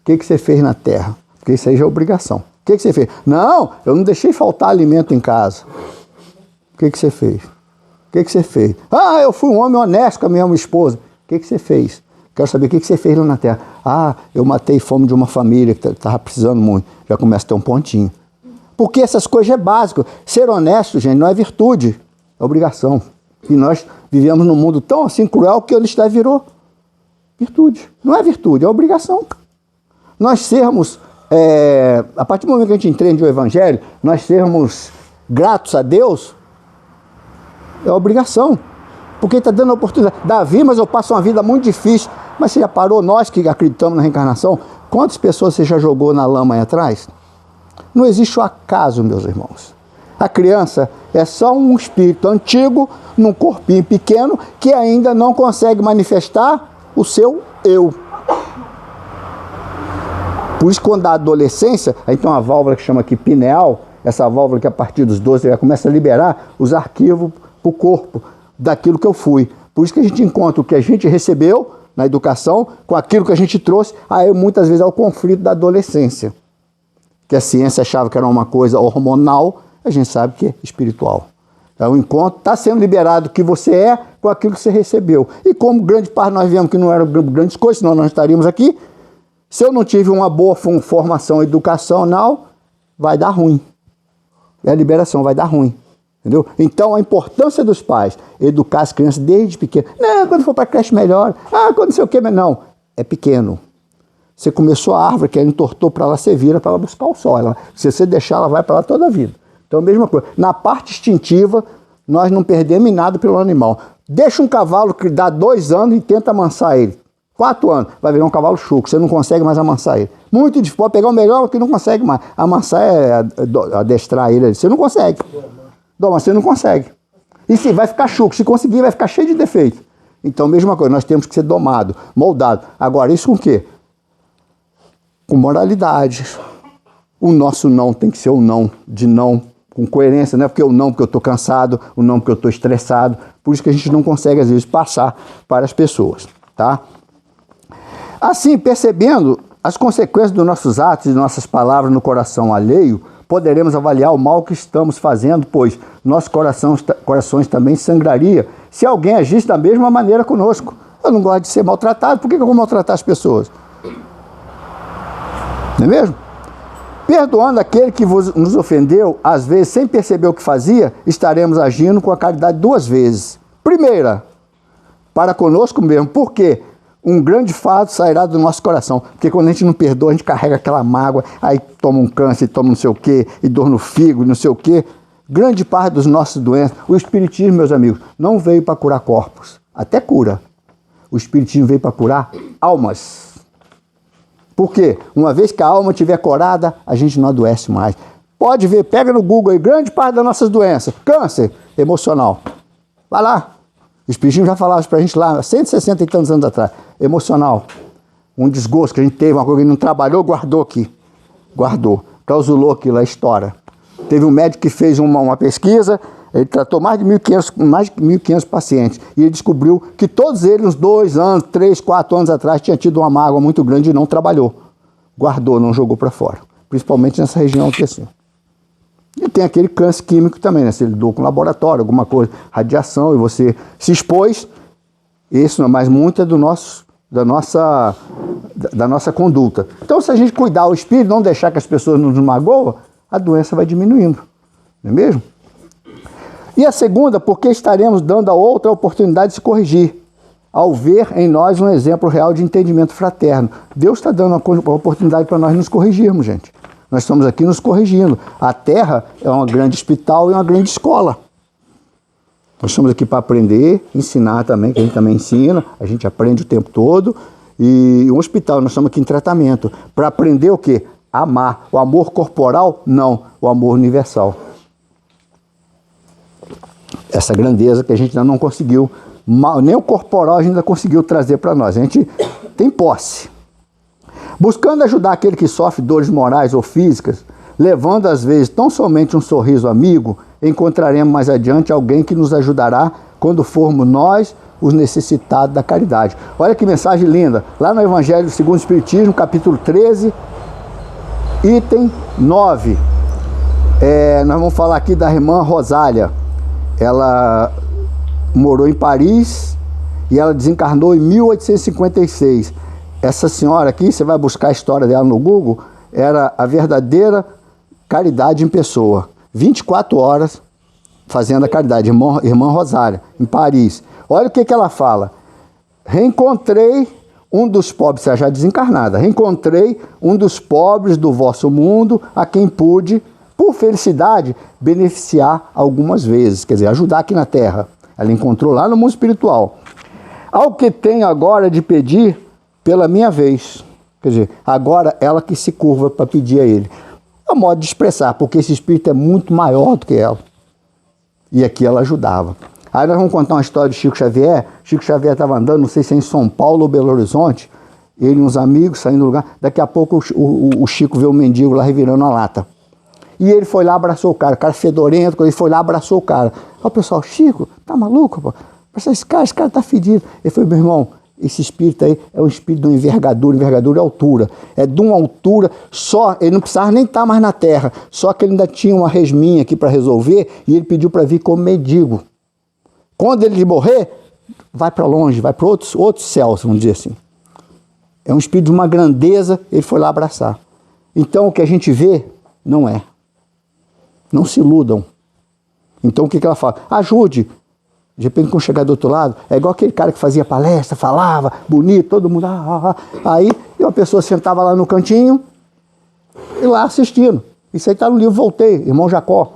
que você fez na terra? Porque isso aí já é obrigação. O que você fez? Não, eu não deixei faltar alimento em casa. O que você fez? O que você fez? Ah, eu fui um homem honesto com a minha esposa. O que você fez? Quero saber o que você fez lá na terra. Ah, eu matei fome de uma família que estava precisando muito. Já começa a ter um pontinho. Porque essas coisas é básico. Ser honesto, gente, não é virtude. É obrigação. E nós vivemos num mundo tão assim cruel que a honestidade virou virtude. Não é virtude, é obrigação. Nós sermos, a partir do momento que a gente entende o Evangelho, nós sermos gratos a Deus, é obrigação. Porque está dando a oportunidade. Davi, mas eu passo uma vida muito difícil. Mas você já parou, nós que acreditamos na reencarnação, quantas pessoas você já jogou na lama aí atrás? Não existe o acaso, meus irmãos. A criança é só um espírito antigo, num corpinho pequeno, que ainda não consegue manifestar o seu eu. Por isso, quando dá adolescência, aí tem uma válvula que chama aqui pineal, essa válvula que a partir dos 12 já começa a liberar os arquivos para o corpo daquilo que eu fui. Por isso que a gente encontra o que a gente recebeu na educação com aquilo que a gente trouxe, aí muitas vezes é o conflito da adolescência. Que a ciência achava que era uma coisa hormonal, a gente sabe que é espiritual. É o encontro, está sendo liberado o que você é com aquilo que você recebeu. E como grande parte nós vemos que não eram grandes coisas, senão nós estaríamos aqui, se eu não tive uma boa formação educacional, vai dar ruim. É a liberação, vai dar ruim. Entendeu? Então, a importância dos pais, educar as crianças desde pequeno. Não, quando for para a creche melhor. Ah, quando não sei o que, mas não. É pequeno. Você começou a árvore, que ela entortou para lá, você vira para ela buscar o sol. Se você deixar, ela vai para lá toda a vida. Então, a mesma coisa. Na parte instintiva, nós não perdemos em nada pelo animal. Deixa um cavalo que dá 2 anos e tenta amansar ele. 4 anos, vai virar um cavalo chuco, você não consegue mais amansar ele. Muito difícil, pode pegar o melhor que não consegue mais. Amansar é adestrar ele, você não consegue. Mas você não consegue. E se vai ficar chuco, se conseguir vai ficar cheio de defeitos. Então, mesma coisa, nós temos que ser domado, moldado. Agora, isso com o quê? Com moralidade. O nosso não tem que ser o não, de não, com coerência, não é porque o não porque eu estou cansado, o não porque eu estou estressado. Por isso que a gente não consegue, às vezes, passar para as pessoas, tá? Assim, percebendo as consequências dos nossos atos e de nossas palavras no coração alheio, poderemos avaliar o mal que estamos fazendo, pois nossos corações também sangraria se alguém agisse da mesma maneira conosco. Eu não gosto de ser maltratado, por que eu vou maltratar as pessoas? Não é mesmo? Perdoando aquele que nos ofendeu, às vezes, sem perceber o que fazia, estaremos agindo com a caridade 2 vezes. Primeira, para conosco mesmo. Por quê? Um grande fardo sairá do nosso coração. Porque quando a gente não perdoa, a gente carrega aquela mágoa, aí toma um câncer, toma não sei o quê, e dor no fígado, não sei o quê. Grande parte dos nossos doenças. O Espiritismo, meus amigos, não veio para curar corpos. Até cura. O Espiritismo veio para curar almas. Por quê? Uma vez que a alma estiver curada, a gente não adoece mais. Pode ver, pega no Google aí, grande parte das nossas doenças. Câncer emocional. Vai lá. O Espiritismo já falava isso pra gente lá, 160 e tantos anos atrás. Emocional. Um desgosto que a gente teve, uma coisa que não trabalhou, guardou aqui. Guardou. Clausulou aquilo, a história. Teve um médico que fez uma pesquisa, ele tratou mais de 1.500 pacientes. E ele descobriu que todos eles, uns 2 anos, 3, 4 anos atrás, tinham tido uma mágoa muito grande e não trabalhou. Guardou, não jogou para fora. Principalmente nessa região aqui assim. E tem aquele câncer químico também, né? Se ele lidou com laboratório, alguma coisa, radiação, e você se expôs, isso não, mas muito é da nossa conduta. Então, se a gente cuidar o espírito, não deixar que as pessoas nos magoem, a doença vai diminuindo. Não é mesmo? E a segunda, porque estaremos dando a outra oportunidade de se corrigir, ao ver em nós um exemplo real de entendimento fraterno. Deus está dando uma oportunidade para nós nos corrigirmos, gente. Nós estamos aqui nos corrigindo. A Terra é um grande hospital e uma grande escola. Nós estamos aqui para aprender, ensinar também, que a gente também ensina, a gente aprende o tempo todo. E um hospital, nós estamos aqui em tratamento. Para aprender o quê? Amar. O amor corporal? Não. O amor universal. Essa grandeza que a gente ainda não conseguiu, nem o corporal a gente ainda conseguiu trazer para nós. A gente tem posse. Buscando ajudar aquele que sofre dores morais ou físicas, levando às vezes tão somente um sorriso amigo, encontraremos mais adiante alguém que nos ajudará quando formos nós os necessitados da caridade. Olha que mensagem linda. Lá no Evangelho segundo o Espiritismo, capítulo 13, item 9. Nós vamos falar aqui da irmã Rosália. Ela morou em Paris e ela desencarnou em 1856. Essa senhora aqui, você vai buscar a história dela no Google, era a verdadeira caridade em pessoa. 24 horas fazendo a caridade, irmã Rosália, em Paris. Olha o que ela fala. Reencontrei um dos pobres, já desencarnada, reencontrei um dos pobres do vosso mundo, a quem pude, por felicidade, beneficiar algumas vezes, quer dizer, ajudar aqui na Terra. Ela encontrou lá no mundo espiritual. Ao que tenho agora de pedir pela minha vez. Quer dizer, agora ela que se curva para pedir a ele. É um modo de expressar, porque esse espírito é muito maior do que ela. E aqui ela ajudava. Aí nós vamos contar uma história de Chico Xavier. Chico Xavier estava andando, não sei se é em São Paulo ou Belo Horizonte, ele e uns amigos saindo do lugar. Daqui a pouco o Chico vê o mendigo lá revirando a lata. E ele foi lá, abraçou o cara fedorento, ele foi lá, abraçou o cara. Aí o pessoal, Chico, tá maluco, pô? Esse cara tá fedido. Ele falou, meu irmão, esse espírito aí é um espírito de uma envergadura é altura. É de uma altura só, ele não precisava nem estar mais na terra, só que ele ainda tinha uma resminha aqui para resolver e ele pediu para vir como mendigo. Quando ele morrer, vai para longe, vai para outros céus, vamos dizer assim. É um espírito de uma grandeza, ele foi lá abraçar. Então o que a gente vê, não é. Não se iludam. Então o que ela fala? Ajude. De repente, quando chegar do outro lado, é igual aquele cara que fazia palestra, falava, bonito, todo mundo. Aí uma pessoa sentava lá no cantinho e lá assistindo. Isso aí está no livro Voltei, irmão Jacó.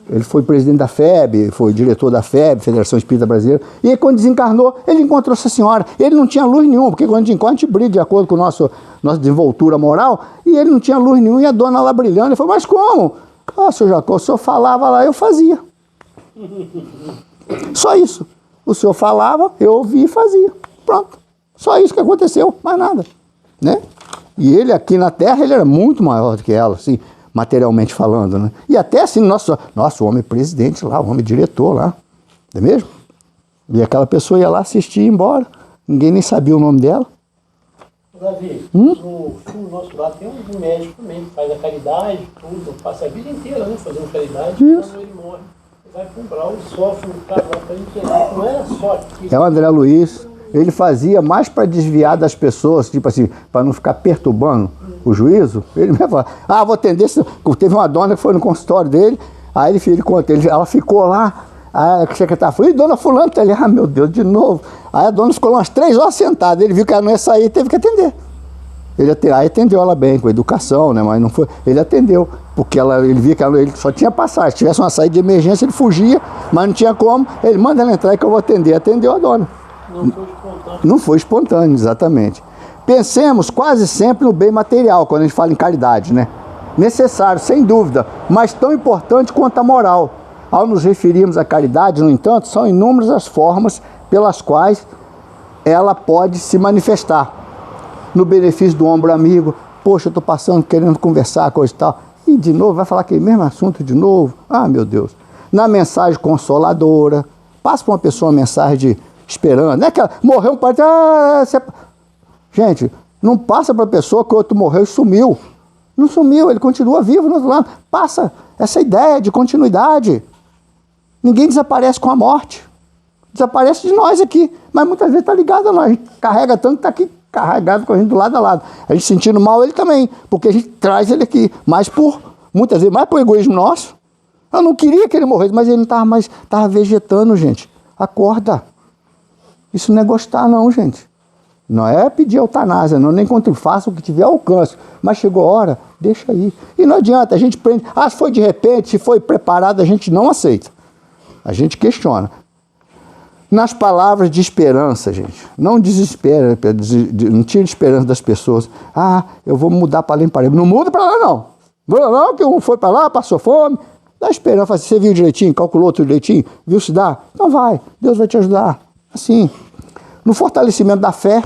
Ele foi presidente da FEB, foi diretor da FEB, Federação Espírita Brasileira. E aí, quando desencarnou, ele encontrou essa senhora. Ele não tinha luz nenhuma, porque quando a gente encontra, a gente brilha de acordo com a nossa desenvoltura moral. E ele não tinha luz nenhuma e a dona lá brilhando. Ele falou, mas como? Ah, seu Jacó, o senhor falava lá, eu fazia. Só isso. O senhor falava, eu ouvia e fazia. Pronto. Só isso que aconteceu, mais nada. Né? E ele aqui na Terra, ele era muito maior do que ela, assim, materialmente falando, né? E até assim, nosso homem presidente lá, o homem diretor lá, não é mesmo? E aquela pessoa ia lá assistir e ir embora. Ninguém nem sabia o nome dela. Davi, no filme nosso lá tem um médico também que faz a caridade, tudo, passa a vida inteira, né, fazendo caridade, e quando ele morre, ele vai para um brau e sofre um cara lá para entender. Não era só que... É o André Luiz. Ele fazia mais para desviar das pessoas, tipo assim, para não ficar perturbando o juízo. Ele mesmo falava, vou atender. Teve uma dona que foi no consultório dele, aí ele conta, ela ficou lá, aí a secretária falou, e dona fulano tá ali, meu Deus, de novo. Aí a dona ficou lá umas 3 horas sentada, ele viu que ela não ia sair, teve que atender. Aí atendeu ela bem, com educação, né, mas não foi, ele atendeu, porque ele via que ele só tinha passagem, se tivesse uma saída de emergência ele fugia, mas não tinha como, ele manda ela entrar que eu vou atender, atendeu a dona. Não foi espontâneo. Não foi espontâneo, exatamente. Pensemos quase sempre no bem material, quando a gente fala em caridade, né? Necessário, sem dúvida, mas tão importante quanto a moral. Ao nos referirmos à caridade, no entanto, são inúmeras as formas pelas quais ela pode se manifestar. No benefício do ombro amigo, poxa, eu estou passando, querendo conversar, coisa e tal. E de novo, vai falar aquele mesmo assunto de novo? Ah, meu Deus. Na mensagem consoladora, passa para uma pessoa uma mensagem de esperando, não é que morreu um parente, gente, não passa para a pessoa que o outro morreu e sumiu. Não sumiu, ele continua vivo no outro lado. Passa essa ideia de continuidade. Ninguém desaparece com a morte. Desaparece de nós aqui, mas muitas vezes está ligado a nós. A gente carrega tanto que está aqui carregado com a gente do lado a lado. A gente sentindo mal ele também, porque a gente traz ele aqui, mas muitas vezes mais por egoísmo nosso. Eu não queria que ele morresse, mas ele não estava mais, estava vegetando, gente. Acorda. Isso não é gostar não, gente. Não é pedir eutanásia, não, nem quanto faça o que tiver alcance. Mas chegou a hora, deixa aí. E não adianta, a gente prende. Se foi de repente, se foi preparado, a gente não aceita. A gente questiona. Nas palavras de esperança, gente, não desespera, não tira esperança das pessoas. Eu vou mudar para lá em Paraíba. Não muda para lá não. Não, que um foi para lá, passou fome. Dá esperança, você viu direitinho, calculou tudo direitinho, viu se dá? Então vai, Deus vai te ajudar. Assim, no fortalecimento da fé,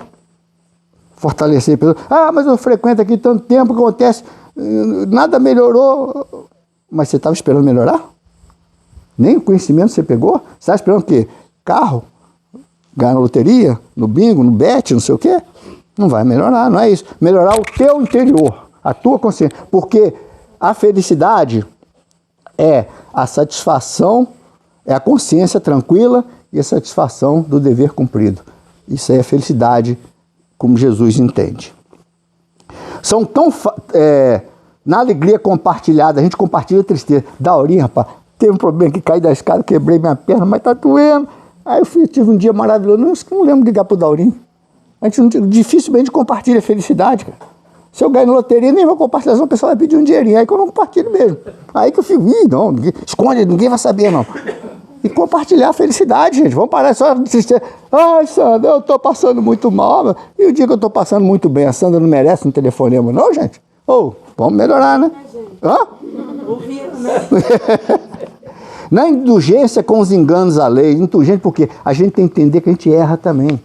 fortalecer a pessoa. Mas eu frequento aqui tanto tempo, que acontece, nada melhorou. Mas você estava esperando melhorar? Nem o conhecimento você pegou? Você estava esperando o quê? Carro? Ganhar na loteria? No bingo? No bet? Não sei o quê? Não vai melhorar, não é isso. Melhorar o teu interior, a tua consciência. Porque a felicidade é a satisfação, é a consciência tranquila e a satisfação do dever cumprido. Isso aí é felicidade, como Jesus entende. São tão... na alegria compartilhada, a gente compartilha a tristeza. Daorinha, rapaz, teve um problema que caí da escada, quebrei minha perna, mas tá doendo. Aí eu tive um dia maravilhoso, não lembro de ligar pro Daurinho. A gente dificilmente compartilha a felicidade, cara. Se eu ganho na loteria, nem vou compartilhar, senão o pessoal vai pedir um dinheirinho, aí que eu não compartilho mesmo. Aí que eu fico, não, esconde, ninguém vai saber, não. E compartilhar a felicidade, gente. Vamos parar só de tristeza. Sandra, eu tô passando muito mal. E o dia que eu tô passando muito bem, a Sandra não merece um telefonema, não, gente? Vamos melhorar, né? Ouviram, né? Na indulgência com os enganos à lei, indulgente porque a gente tem que entender que a gente erra também.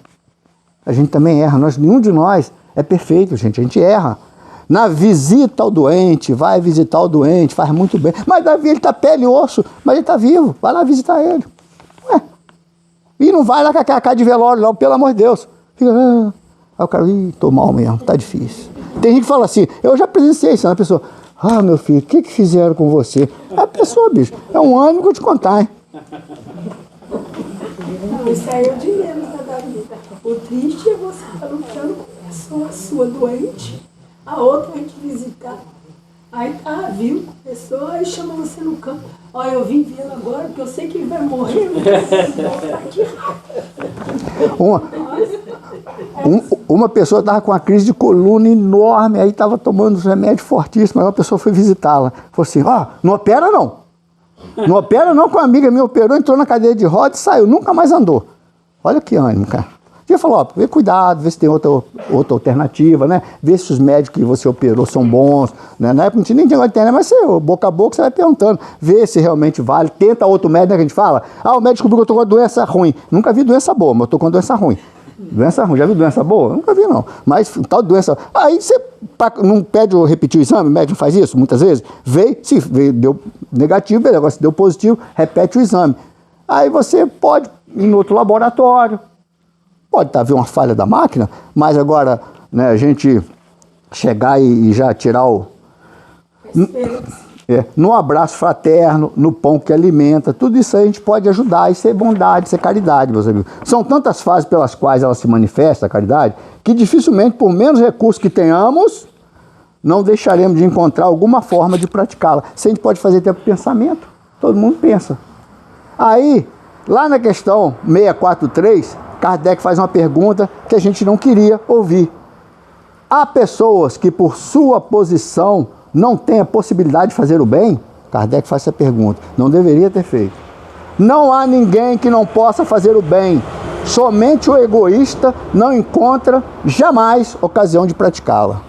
A gente também erra. Nenhum de nós é perfeito, gente. A gente erra. Na visita ao doente, vai visitar o doente, faz muito bem. Mas Davi, ele tá pele e osso, mas ele tá vivo. Vai lá visitar ele. E não vai lá com a cara de velório, não, pelo amor de Deus. Fica, aí o cara, tô mal mesmo, tá difícil. Tem gente que fala assim, eu já presenciei isso, a pessoa, meu filho, o que fizeram com você? A pessoa, bicho, é um ano que eu te contar, hein? Não, isso aí é o dinheiro da vida. O triste é você estar lutando com a pessoa sua doente, a outra vai te visitar. Aí viu a pessoa, aí chama você no campo. Eu vim vê-lo agora, porque eu sei que ele vai morrer. Uma pessoa estava com uma crise de coluna enorme, aí estava tomando uns remédios fortíssimos, aí uma pessoa foi visitá-la. Falou assim, não opera não. Não opera não, com uma amiga minha operou, entrou na cadeira de roda e saiu, nunca mais andou. Olha que ânimo, cara. Eu falo, ó, vê cuidado, vê se tem outra alternativa, né? Vê se os médicos que você operou são bons, né? Na época não tinha nem negócio de internet, mas você, boca a boca, você vai perguntando. Vê se realmente vale, tenta outro médico, né, que a gente fala. Ah, o médico descobriu que eu tô com uma doença ruim. Nunca vi doença boa, mas eu tô com uma doença ruim. Doença ruim, já viu doença boa? Nunca vi, não. Mas tal doença... Aí você não pede ou repetir o exame, o médico faz isso muitas vezes. Se deu negativo, beleza. Agora se deu positivo, repete o exame. Aí você pode ir no outro laboratório. Pode haver uma falha da máquina, mas agora, né, a gente chegar e já tirar o... no abraço fraterno, no pão que alimenta, tudo isso aí a gente pode ajudar, isso é bondade, isso é caridade, meus amigos. São tantas fases pelas quais ela se manifesta, a caridade, que dificilmente, por menos recursos que tenhamos, não deixaremos de encontrar alguma forma de praticá-la. Isso a gente pode fazer até por pensamento, todo mundo pensa. Aí, lá na questão 643, Kardec faz uma pergunta que a gente não queria ouvir. Há pessoas que, por sua posição, não têm a possibilidade de fazer o bem? Kardec faz essa pergunta. Não deveria ter feito. Não há ninguém que não possa fazer o bem. Somente o egoísta não encontra jamais ocasião de praticá-la.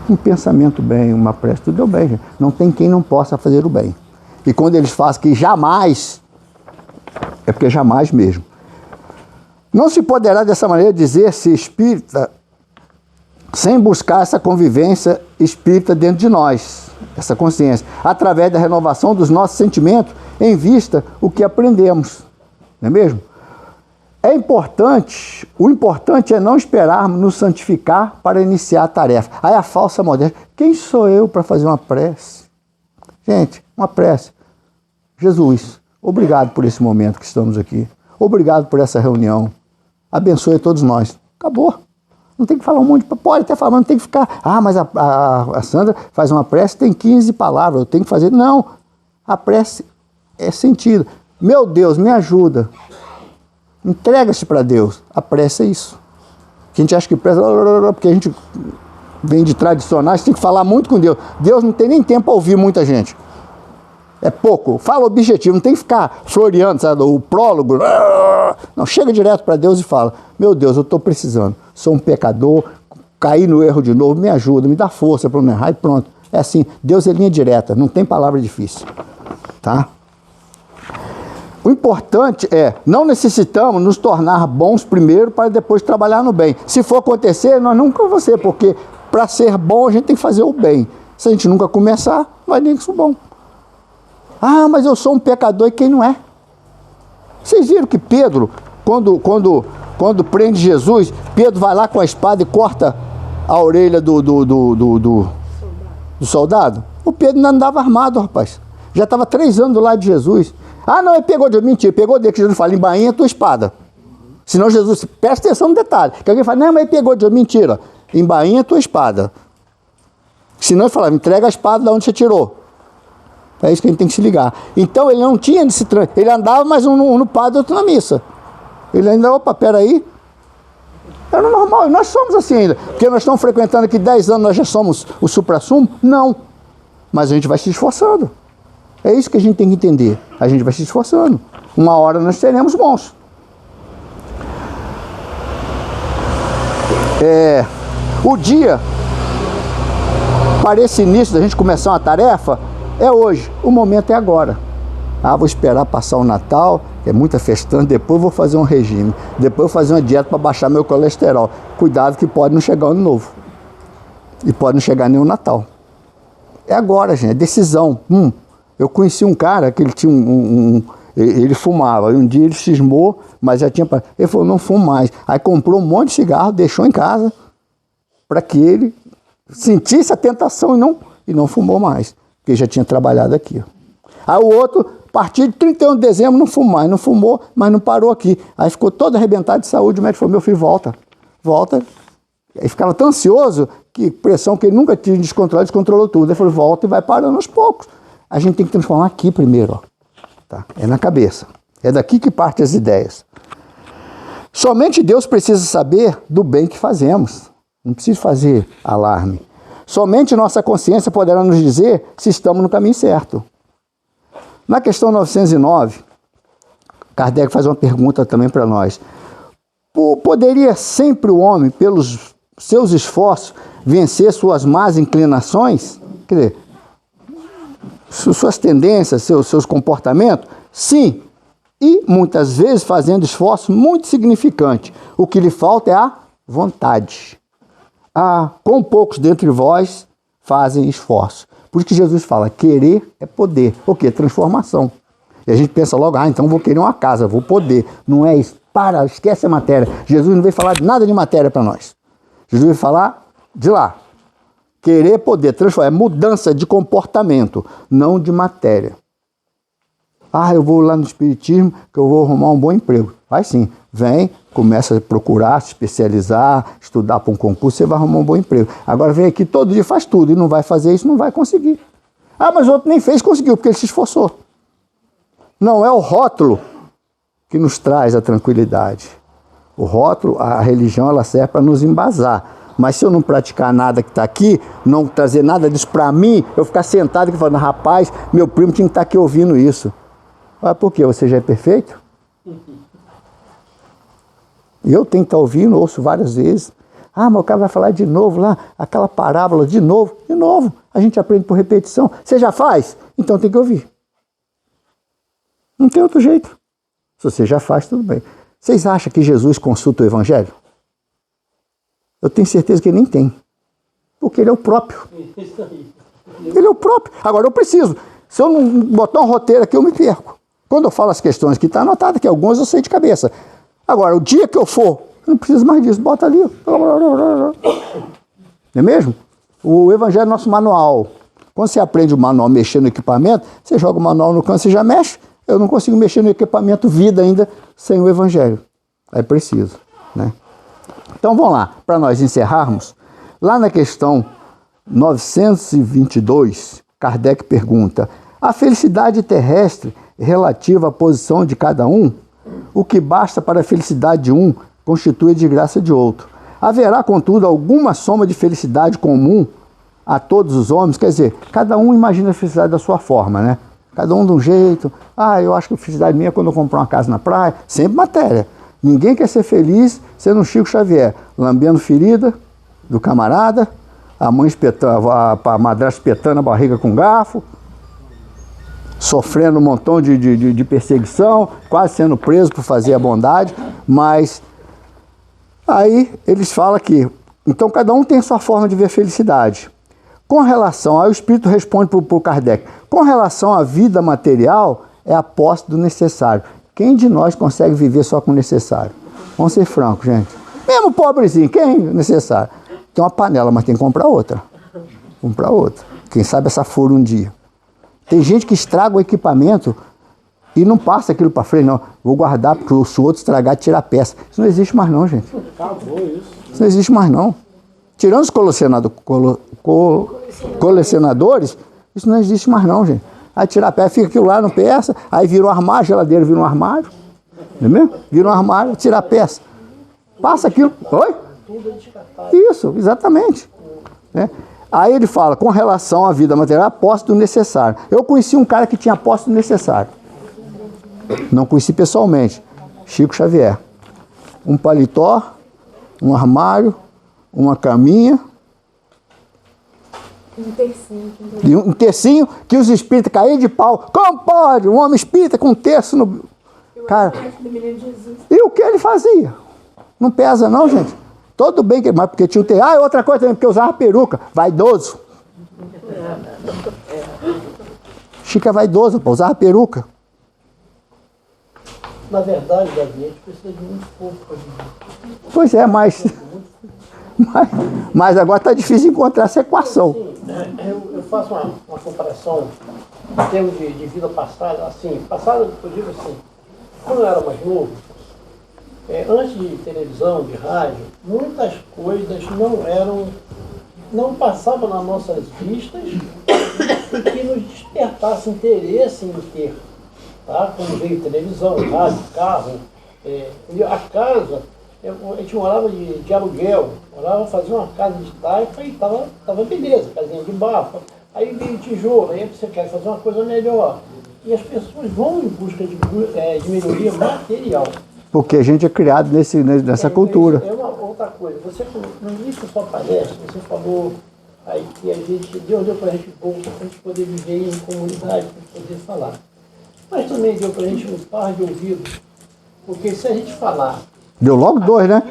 Um pensamento bem, uma prece, tudo deu bem. Gente. Não tem quem não possa fazer o bem. E quando eles fazem que jamais, é porque jamais mesmo. Não se poderá dessa maneira dizer-se espírita sem buscar essa convivência espírita dentro de nós, essa consciência, através da renovação dos nossos sentimentos em vista o que aprendemos, não é mesmo? O importante é não esperarmos nos santificar para iniciar a tarefa. Aí a falsa modéstia, quem sou eu para fazer uma prece? Gente, uma prece. Jesus, obrigado por esse momento que estamos aqui, obrigado por essa reunião. Abençoe todos nós. Acabou. Não tem que falar um monte de... Pode até falar, mas não tem que ficar... Ah, mas a Sandra faz uma prece, tem 15 palavras, eu tenho que fazer... Não. A prece é sentido. Meu Deus, me ajuda. Entrega-se para Deus. A prece é isso. Que a gente acha que prece... Porque a gente vem de tradicionais, tem que falar muito com Deus. Deus não tem nem tempo para ouvir muita gente. É pouco. Fala objetivo, não tem que ficar floreando, sabe? O prólogo. Não, chega direto para Deus e fala, meu Deus, eu estou precisando. Sou um pecador, caí no erro de novo, me ajuda, me dá força para não errar e pronto. É assim, Deus é linha direta, não tem palavra difícil. Tá? O importante é, não necessitamos nos tornar bons primeiro para depois trabalhar no bem. Se for acontecer, nós nunca vamos ser, porque para ser bom a gente tem que fazer o bem. Se a gente nunca começar, não vai nem que isso bom. Ah, mas eu sou um pecador e quem não é? Vocês viram que Pedro, quando prende Jesus, Pedro vai lá com a espada e corta a orelha do soldado? O Pedro não andava armado, rapaz. Já estava 3 anos do lado de Jesus. Ah, não, ele pegou de mentira, pegou de que Jesus fala, embainha a tua espada. Senão Jesus, presta atenção no detalhe, que alguém fala, não, mas ele pegou de mentira, embainha a tua espada. Senão ele fala, entrega a espada de onde você tirou. É isso que a gente tem que se ligar. Então ele não tinha esse trânsito. Ele andava, mas um no padre, outro na missa. Ele ainda, opa, peraí. Era normal, nós somos assim ainda. Porque nós estamos frequentando aqui 10 anos, nós já somos o supra-sumo? Não. Mas a gente vai se esforçando. É isso que a gente tem que entender. A gente vai se esforçando. Uma hora nós seremos bons. O dia, para esse início da gente começar uma tarefa, é hoje, o momento é agora. Ah, vou esperar passar o Natal, é muita festança, depois vou fazer um regime, depois vou fazer uma dieta para baixar meu colesterol. Cuidado que pode não chegar o Ano Novo. E pode não chegar nem o Natal. É agora, gente, é decisão. Eu conheci um cara que ele tinha ele fumava, e um dia ele cismou, mas já tinha... Ele falou, não fumo mais. Aí comprou um monte de cigarro, deixou em casa, para que ele sentisse a tentação e não fumou mais. Porque já tinha trabalhado aqui. Aí o outro, a partir de 31 de dezembro, não fumou mais, não fumou, mas não parou aqui. Aí ficou todo arrebentado de saúde, o médico falou, meu filho, volta. Aí ficava tão ansioso, que pressão que ele nunca tinha descontrolou tudo. Ele falou, volta e vai parando aos poucos. A gente tem que transformar aqui primeiro, ó. Tá? É na cabeça. É daqui que partem as ideias. Somente Deus precisa saber do bem que fazemos. Não precisa fazer alarme. Somente nossa consciência poderá nos dizer se estamos no caminho certo. Na questão 909, Kardec faz uma pergunta também para nós. Poderia sempre o homem, pelos seus esforços, vencer suas más inclinações? Quer dizer, suas tendências, seus comportamentos? Sim. E, muitas vezes, fazendo esforço muito significante. O que lhe falta é a vontade. Com poucos dentre vós fazem esforço. Por isso que Jesus fala, querer é poder. O quê? Transformação. E a gente pensa logo, então vou querer uma casa, vou poder. Não é isso. Esquece a matéria. Jesus não veio falar nada de matéria para nós. Jesus veio falar de lá. Querer é poder, transformar. É mudança de comportamento, não de matéria. Eu vou lá no Espiritismo que eu vou arrumar um bom emprego. Vai sim. Vem, começa a procurar, se especializar, estudar para um concurso, você vai arrumar um bom emprego. Agora vem aqui todo dia, faz tudo e não vai fazer isso, não vai conseguir. Mas o outro nem fez, conseguiu, porque ele se esforçou. Não é o rótulo que nos traz a tranquilidade. O rótulo, a religião, ela serve para nos embasar. Mas se eu não praticar nada que está aqui, não trazer nada disso para mim, eu ficar sentado aqui falando, rapaz, meu primo tinha que estar aqui ouvindo isso. Por quê? Você já é perfeito? Eu tenho que estar ouvindo, ouço várias vezes. Mas o cara vai falar de novo lá, aquela parábola, de novo. A gente aprende por repetição. Você já faz? Então tem que ouvir. Não tem outro jeito. Se você já faz, tudo bem. Vocês acham que Jesus consulta o Evangelho? Eu tenho certeza que ele nem tem. Porque ele é o próprio. Ele é o próprio. Agora eu preciso. Se eu não botar um roteiro aqui, eu me perco. Quando eu falo as questões que está anotada, que algumas eu sei de cabeça. Agora, o dia que eu for, eu não preciso mais disso. Bota ali. Não é mesmo? O Evangelho é nosso manual. Quando você aprende o manual mexendo no equipamento, você joga o manual no canto, você já mexe. Eu não consigo mexer no equipamento vida ainda sem o Evangelho. É preciso, né? Então vamos lá, para nós encerrarmos. Lá na questão 922, Kardec pergunta: a felicidade terrestre relativa à posição de cada um, o que basta para a felicidade de um constitui a desgraça de outro. Haverá, contudo, alguma soma de felicidade comum a todos os homens? Quer dizer, cada um imagina a felicidade da sua forma, né? Cada um de um jeito. Eu acho que a felicidade minha é quando eu comprar uma casa na praia. Sempre matéria. Ninguém quer ser feliz sendo um Chico Xavier, lambendo ferida do camarada, a mãe espetando, a madrasta espetando a barriga com garfo, sofrendo um montão de perseguição, quase sendo preso por fazer a bondade, mas aí eles falam que, então cada um tem sua forma de ver felicidade. Com relação, aí o Espírito responde para o Kardec, com relação à vida material, é a posse do necessário. Quem de nós consegue viver só com o necessário? Vamos ser francos, gente. Mesmo pobrezinho, quem é necessário? Tem uma panela, mas tem que comprar outra. Comprar outra. Quem sabe essa fura um dia. Tem gente que estraga o equipamento e não passa aquilo para frente, não. Vou guardar, porque se o outro estragar, tira a peça. Isso não existe mais não, gente. Acabou isso. Isso não existe mais não. Tirando os colecionadores, isso não existe mais não, gente. Aí tira a peça, fica aquilo lá, não peça, aí vira um armário, a geladeira vira um armário. Não é mesmo? Vira um armário, tira a peça. Passa aquilo. Oi? Isso, exatamente. Aí ele fala, com relação à vida material, a posse do necessário. Eu conheci um cara que tinha a posse do necessário. Não conheci pessoalmente. Chico Xavier. Um paletó, um armário, uma caminha. Um tercinho que os espíritas caíram de pau. Como pode? Um homem espírita com um terço no... Cara, e o que ele fazia? Não pesa não, gente. Tudo bem, mas porque tinha o terço. Outra coisa também, porque usava peruca. Vaidoso. Chico é vaidoso, usava peruca. Na verdade, Davi, a gente precisa de muito pouco para viver. Pois é, mas agora está difícil encontrar essa equação. Sim, eu faço uma comparação em termos de vida passada, assim, eu digo assim, quando eu era mais novo, antes de televisão, de rádio, muitas coisas não passavam nas nossas vistas e que nos despertasse interesse em ter. Tá? Quando veio televisão, rádio, carro, a casa, a gente morava de aluguel, fazia uma casa de taipa e tava beleza, casinha de barro. Aí veio tijolo, aí você quer fazer uma coisa melhor. e as pessoas vão em busca de melhoria material. Porque a gente é criado nessa cultura. É uma outra coisa. Você, no início da sua palestra, você falou aí que Deus deu para a gente bolsa para a gente poder viver em comunidade, para poder falar. Mas também deu para a gente um par de ouvidos. Porque se a gente falar... Deu logo dois, né?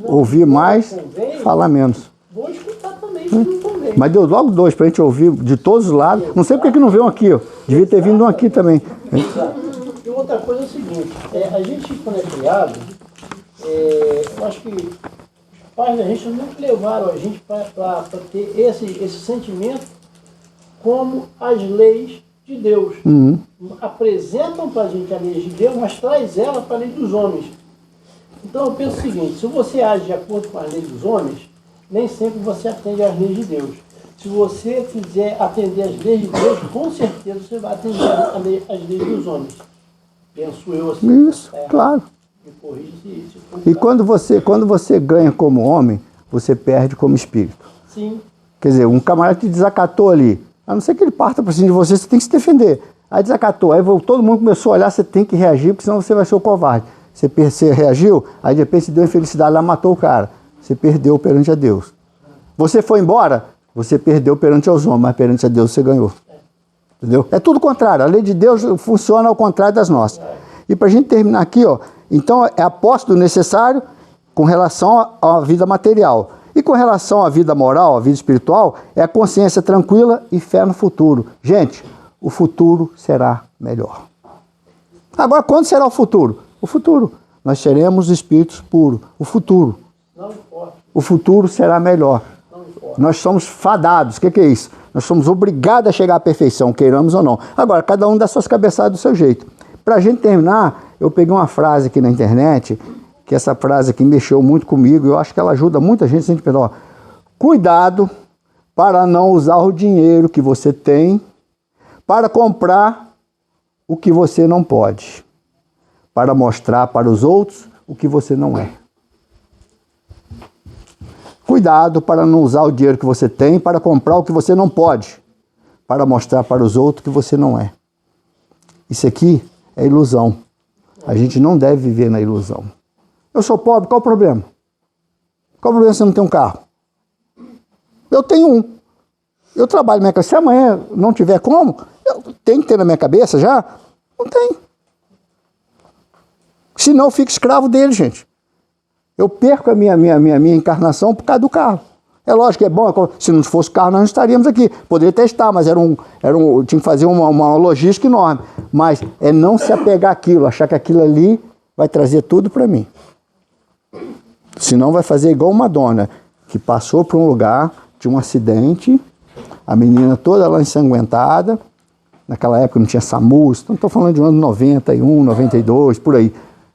Ouvir mais, falar menos. Vou escutar também, se não convém. Mas deu logo dois para a gente ouvir de todos os lados. Não sei porque que não veio um aqui, ó. Devia ter vindo um aqui também. Exato. E outra coisa é o seguinte, a gente quando é criado, eu acho que os pais da gente nunca levaram a gente para ter esse sentimento como as leis de Deus. Apresentam para a gente a lei de Deus, mas traz ela para a lei dos homens. Então eu penso o seguinte, se você age de acordo com a lei dos homens, nem sempre você atende às leis de Deus. Se você quiser atender às leis de Deus, com certeza você vai atender às leis dos homens. Penso eu assim. Isso, claro. Me corrija se for E quando você ganha como homem, você perde como espírito. Sim. Quer dizer, um camarada te desacatou ali. A não ser que ele parta para cima de você, você tem que se defender. Aí desacatou, aí todo mundo começou a olhar, você tem que reagir, porque senão você vai ser o covarde. Você reagiu, aí de repente você deu infelicidade lá, matou o cara. Você perdeu perante a Deus. Você foi embora, você perdeu perante aos homens, mas perante a Deus você ganhou. Entendeu? É tudo o contrário. A lei de Deus funciona ao contrário das nossas. E para a gente terminar aqui, ó, então é a posse do necessário com relação à vida material. E com relação à vida moral, à vida espiritual, é a consciência tranquila e fé no futuro. Gente, o futuro será melhor. Agora, quando será o futuro? O futuro. Nós seremos espíritos puros. O futuro. Não importa. O futuro será melhor. Não importa. Nós somos fadados. O que é isso? Nós somos obrigados a chegar à perfeição, queiramos ou não. Agora, cada um dá suas cabeçadas do seu jeito. Para a gente terminar, eu peguei uma frase aqui na internet, que essa frase aqui mexeu muito comigo, eu acho que ela ajuda muita gente, se a gente pensar, ó, cuidado para não usar o dinheiro que você tem para comprar o que você não pode, para mostrar para os outros o que você não é. Cuidado para não usar o dinheiro que você tem para comprar o que você não pode, para mostrar para os outros que você não é. Isso aqui é ilusão. A gente não deve viver na ilusão. Eu sou pobre, qual o problema? Qual o problema se você não tem um carro? Eu tenho um. Eu trabalho na minha cabeça. Se amanhã não tiver como, eu tenho que ter na minha cabeça já? Não tem. Senão eu fico escravo dele, gente. Eu perco a minha encarnação por causa do carro. É lógico que é bom, se não fosse o carro nós não estaríamos aqui. Poderia até estar, mas tinha que fazer uma logística enorme. Mas é não se apegar àquilo, achar que aquilo ali vai trazer tudo para mim. Senão vai fazer igual uma dona que passou por um lugar, tinha um acidente, a menina toda lá ensanguentada, naquela época não tinha SAMU, então estou falando de um ano 91, 92, por aí.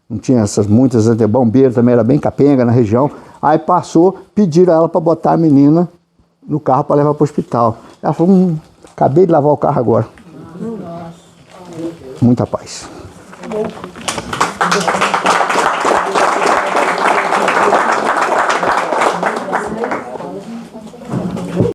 Não tinha muitas bombeiros, também era bem capenga na região. Aí passou, pediram a ela para botar a menina no carro para levar para o hospital. Ela falou, acabei de lavar o carro agora. Muita paz.